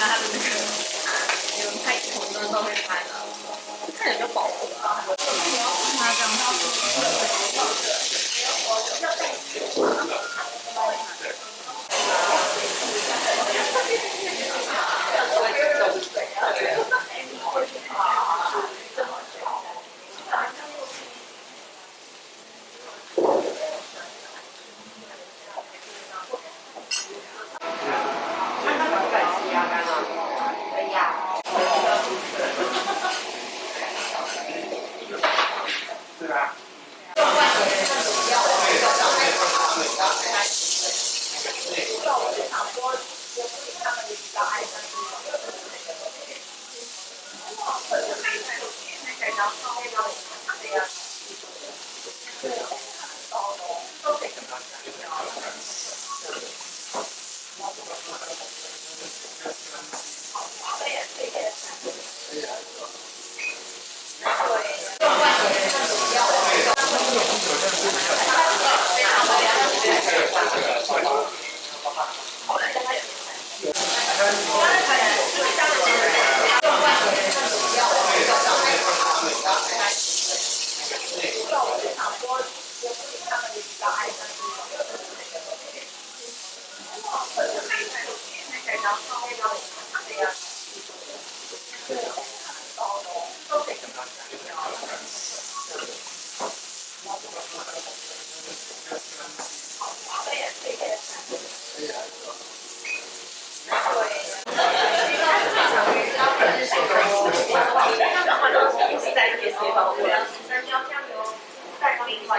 看他的那个，你们拍同的都会拍的，看起来就饱和啊。他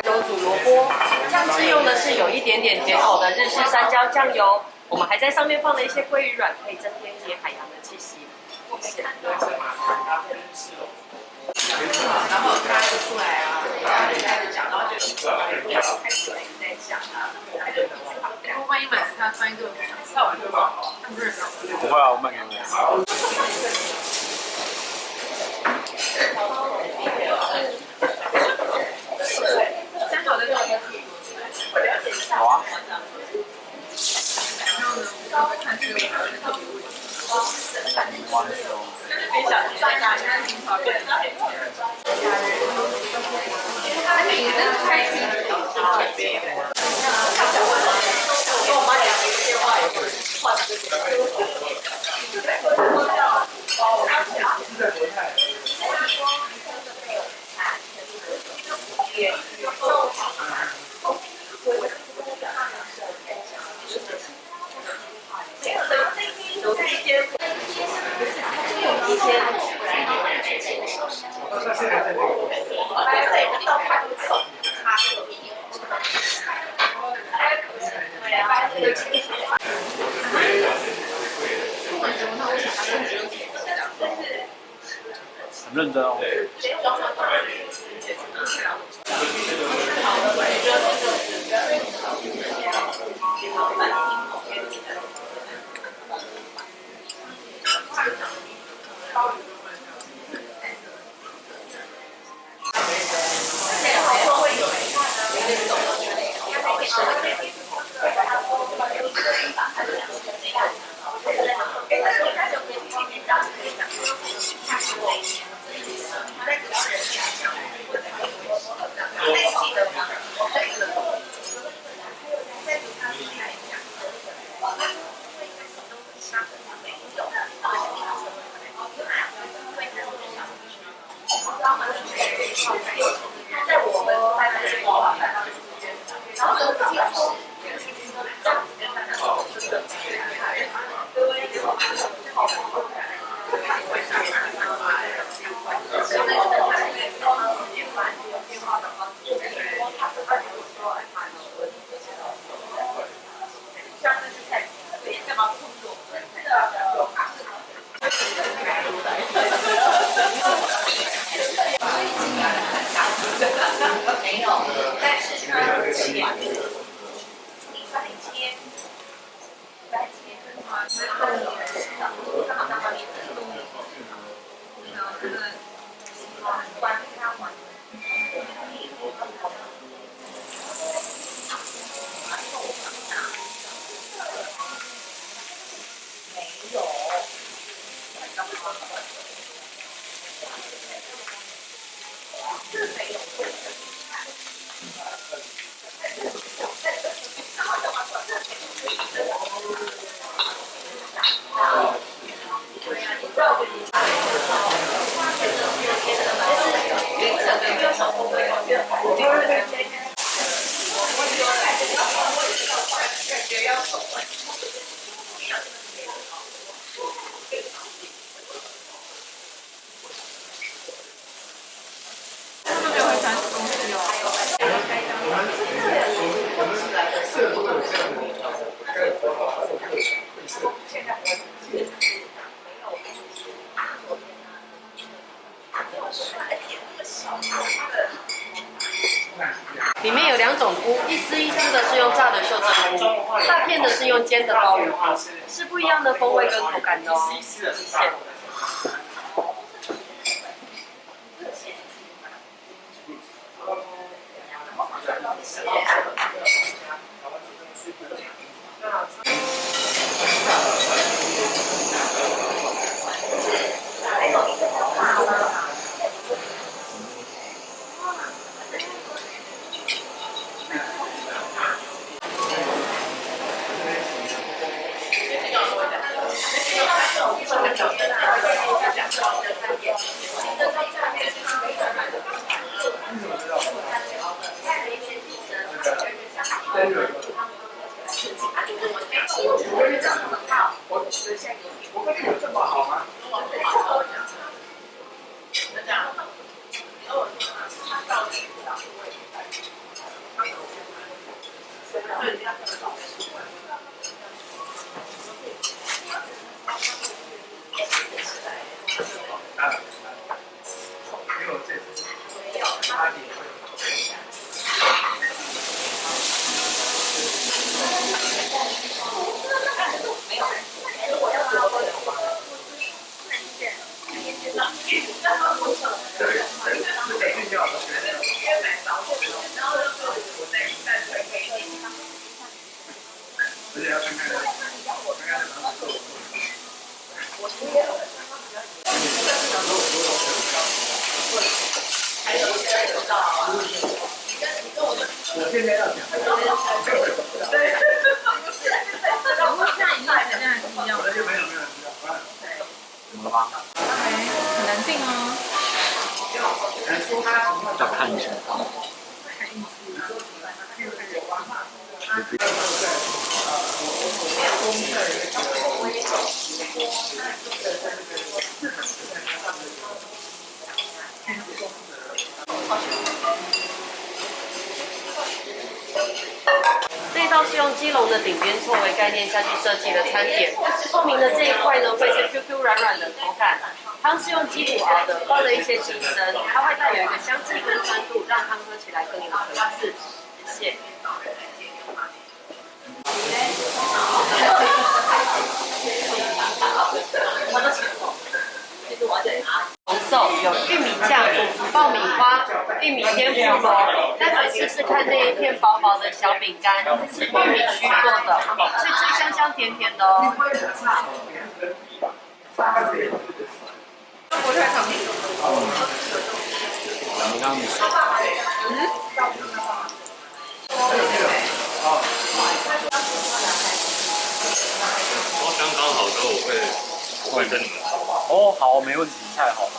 这有煮萝卜，酱汁用的是有一点点甜口的日式山椒酱油，我们还在上面放了一些鲑鱼卵，可以增添一点海洋的气息。然后他就出来啊，人家就讲，然后就开始在讲啊，如果万一买他翻一个，那我就不认识。不会啊，我卖给你。三好的肉好啊。然后呢，我会看这个特别味。完了。别想专家应该挺好的。他每个人开心，跟我妈讲一个电话也会换这个。很认真哦。是用煎的鲍鱼哦，是不一样的风味跟口感的哦。谢谢。怎么了吗？很难定哦。要看一下。这一道是用基隆的顶边错为概念下去设计的餐点，透明的这一块呢会是 QQ 软软的口感，汤是用鸡骨熬的，放了一些金参，它会带有一个香气跟酸度，让汤喝起来更有层次。谢谢。红寿有玉米酱、爆米花、玉米天妇罗，待会试试看那一片薄薄的小饼干，是玉米须做的，脆脆香香甜甜的哦。你刚刚包厢刚好之后我会跟你们。哦，好，没问题，太好了。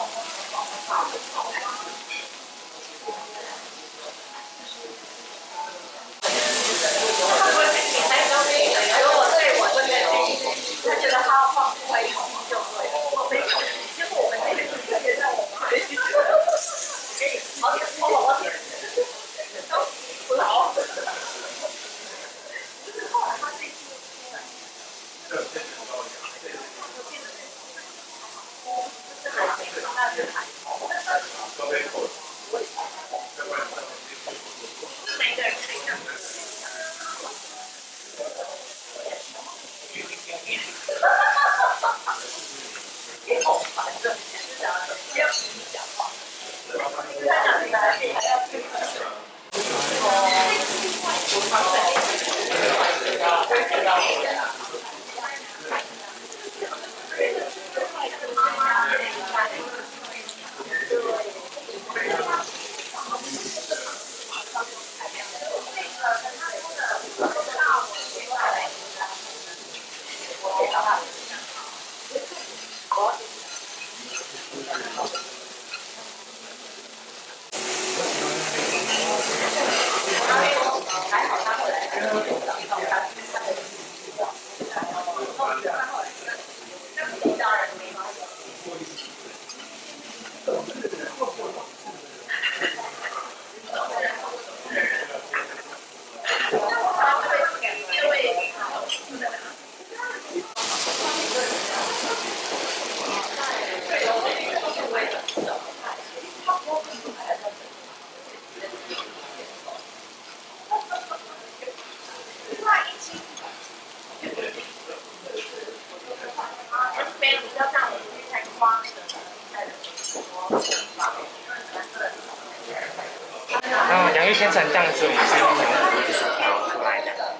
为千层酱是我们是用牛骨调出来的。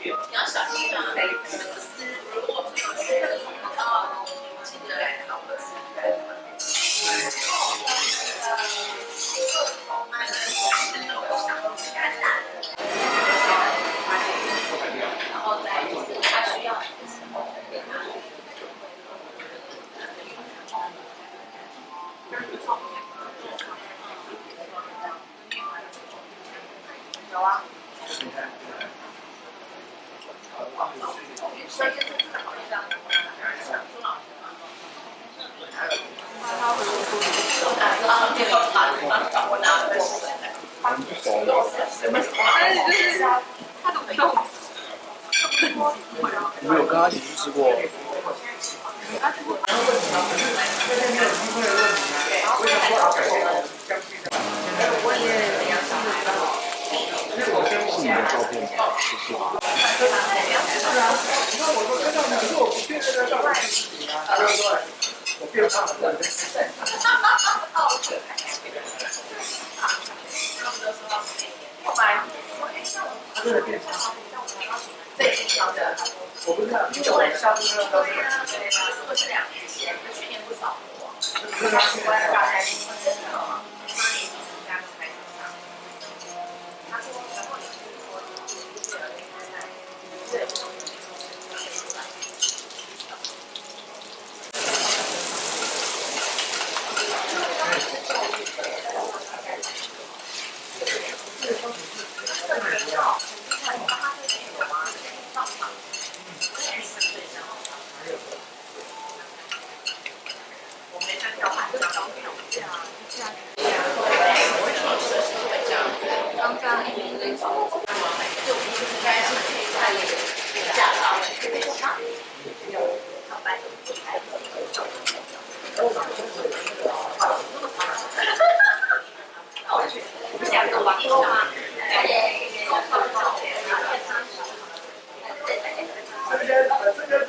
你要小心啊！记得来好的。然后再就是它需要。有啊。你们有跟他一起去吃过？是你的照片吗？谢谢。最近挑的，我不知道，因为我上次那个对啊，如果是2年前，去年不扫货，我来大概8年前家都开始上。他说，然后你是说，对。这个